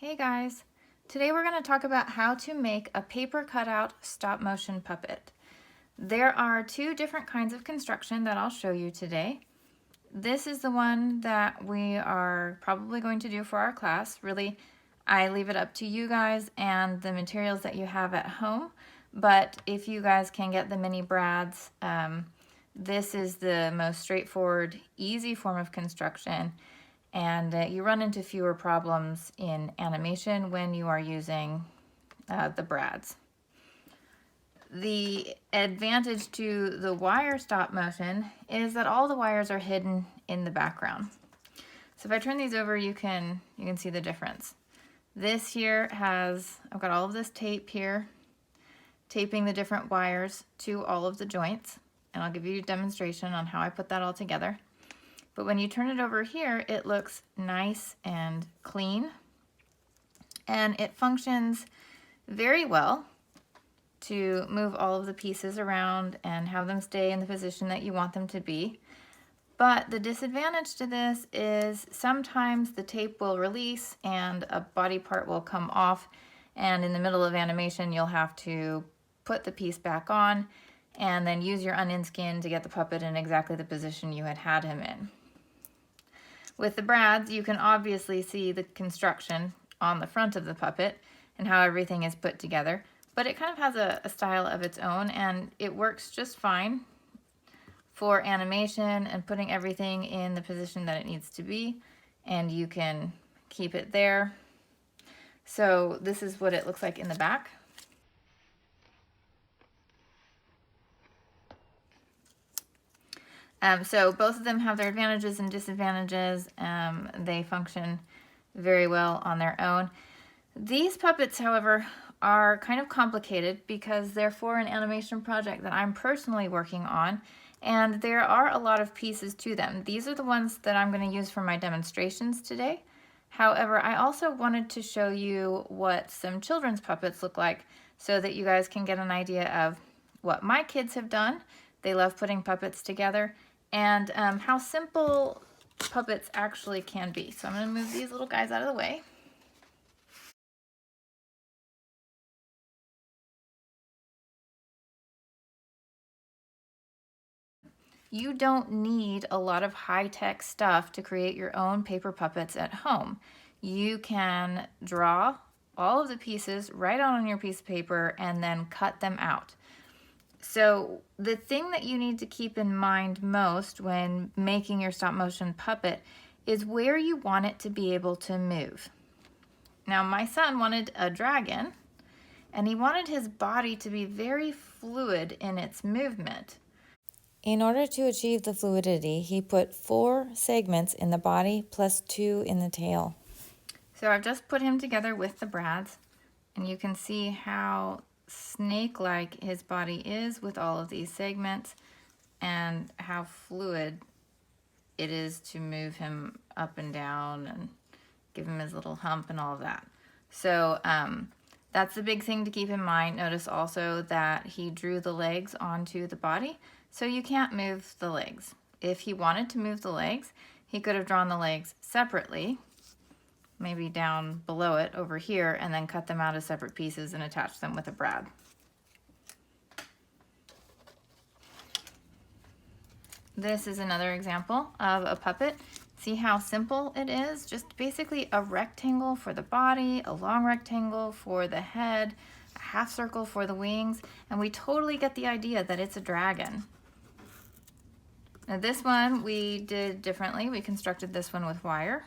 Hey guys, today we're going to talk about how to make a paper cutout stop motion puppet. There are two different kinds of construction that I'll show you today. This is the one that we are probably going to do for our class. Really, I leave it up to you guys and the materials that you have at home, but if you guys can get the mini brads, this is the most straightforward, easy form of construction. And you run into fewer problems in animation when you are using the brads. The advantage to the wire stop motion is that all the wires are hidden in the background. So if I turn these over, you can see the difference. This here has, I've got all of this tape here, taping the different wires to all of the joints, and I'll give you a demonstration on how I put that all together. But when you turn it over here, it looks nice and clean, and it functions very well to move all of the pieces around and have them stay in the position that you want them to be. But the disadvantage to this is sometimes the tape will release and a body part will come off, and in the middle of animation you'll have to put the piece back on and then use your onion skin to get the puppet in exactly the position you had him in. With the brads, you can obviously see the construction on the front of the puppet and how everything is put together, but it kind of has a style of its own, and it works just fine for animation and putting everything in the position that it needs to be, and you can keep it there. So this is what it looks like in the back. So both of them have their advantages and disadvantages. They function very well on their own. These puppets, however, are kind of complicated because they're for an animation project that I'm personally working on, and there are a lot of pieces to them. These are the ones that I'm going to use for my demonstrations today. However, I also wanted to show you what some children's puppets look like so that you guys can get an idea of what my kids have done. They love putting puppets together, and how simple puppets actually can be. So I'm going to move these little guys out of the way. You don't need a lot of high-tech stuff to create your own paper puppets at home. You can draw all of the pieces right on your piece of paper and then cut them out. So the thing that you need to keep in mind most when making your stop motion puppet is where you want it to be able to move. Now my son wanted a dragon, and he wanted his body to be very fluid in its movement. In order to achieve the fluidity, he put 4 segments in the body plus 2 in the tail. So I've just put him together with the brads, and you can see how snake-like his body is with all of these segments and how fluid it is to move him up and down and give him his little hump and all of that. So that's the big thing to keep in mind. Notice also that he drew the legs onto the body, so you can't move the legs. If he wanted to move the legs, he could have drawn the legs separately, maybe down below it over here, and then cut them out as separate pieces and attach them with a brad. This is another example of a puppet. See how simple it is? Just basically a rectangle for the body, a long rectangle for the head, a half circle for the wings, and we totally get the idea that it's a dragon. Now this one we did differently. We constructed this one with wire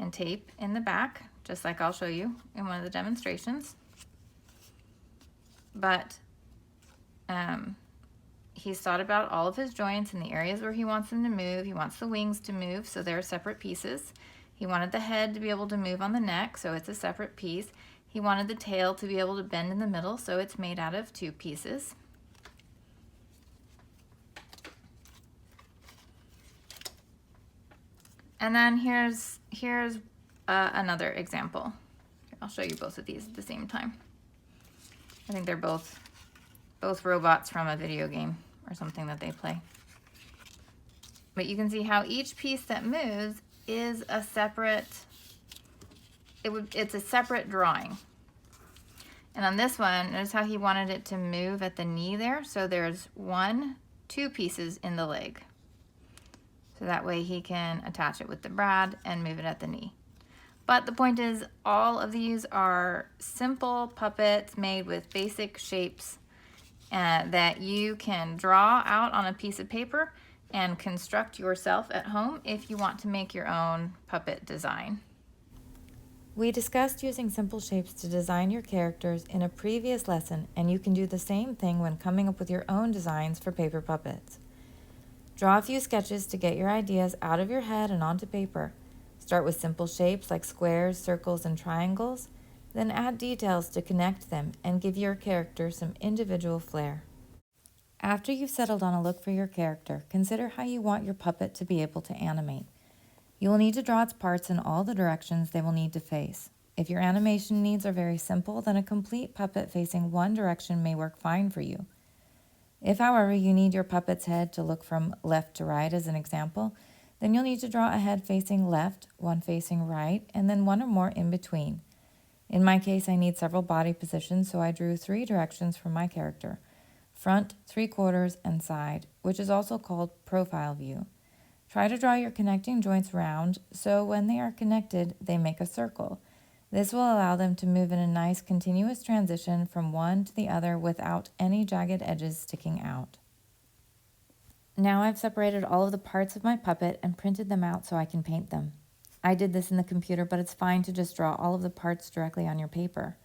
and tape in the back, just like I'll show you in one of the demonstrations. But he's thought about all of his joints and the areas where he wants them to move. He wants the wings to move, so they're separate pieces. He wanted the head to be able to move on the neck, so it's a separate piece. He wanted the tail to be able to bend in the middle, so it's made out of 2 pieces. And then here's another example. I'll show you both of these at the same time. I think they're both robots from a video game or something that they play. But you can see how each piece that moves is a separate it's a separate drawing. And on this one, notice how he wanted it to move at the knee there. So there's 2 pieces in the leg. So that way he can attach it with the brad and move it at the knee. But the point is, all of these are simple puppets made with basic shapes that you can draw out on a piece of paper and construct yourself at home if you want to make your own puppet design. We discussed using simple shapes to design your characters in a previous lesson, and you can do the same thing when coming up with your own designs for paper puppets. Draw a few sketches to get your ideas out of your head and onto paper. Start with simple shapes like squares, circles, and triangles, then add details to connect them and give your character some individual flair. After you've settled on a look for your character, consider how you want your puppet to be able to animate. You will need to draw its parts in all the directions they will need to face. If your animation needs are very simple, then a complete puppet facing one direction may work fine for you. If, however, you need your puppet's head to look from left to right as an example, then you'll need to draw a head facing left, one facing right, and then one or more in between. In my case, I need several body positions, so I drew 3 directions for my character: front, 3/4, and side, which is also called profile view. Try to draw your connecting joints round, so when they are connected, they make a circle. This will allow them to move in a nice continuous transition from one to the other without any jagged edges sticking out. Now I've separated all of the parts of my puppet and printed them out so I can paint them. I did this in the computer, but it's fine to just draw all of the parts directly on your paper.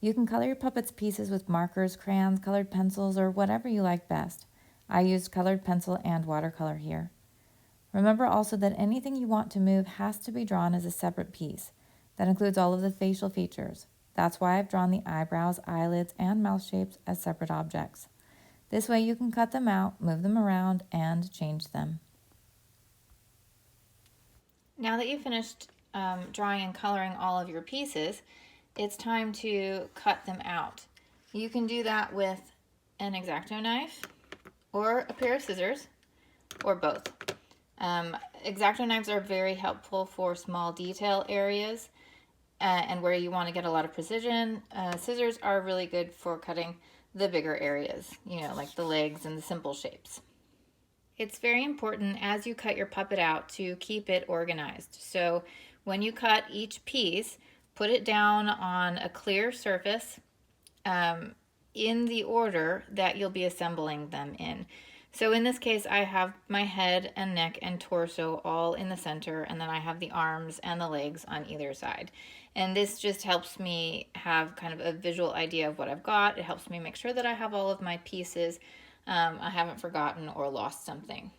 You can color your puppet's pieces with markers, crayons, colored pencils, or whatever you like best. I used colored pencil and watercolor here. Remember also that anything you want to move has to be drawn as a separate piece. That includes all of the facial features. That's why I've drawn the eyebrows, eyelids, and mouth shapes as separate objects. This way you can cut them out, move them around, and change them. Now that you've finished drawing and coloring all of your pieces, it's time to cut them out. You can do that with an X-Acto knife or a pair of scissors or both. X-Acto knives are very helpful for small detail areas and where you want to get a lot of precision. Scissors are really good for cutting the bigger areas, like the legs and the simple shapes. It's very important as you cut your puppet out to keep it organized. So when you cut each piece, put it down on a clear surface in the order that you'll be assembling them in. So in this case, I have my head and neck and torso all in the center, and then I have the arms and the legs on either side. And this just helps me have kind of a visual idea of what I've got. It helps me make sure that I have all of my pieces. I haven't forgotten or lost something.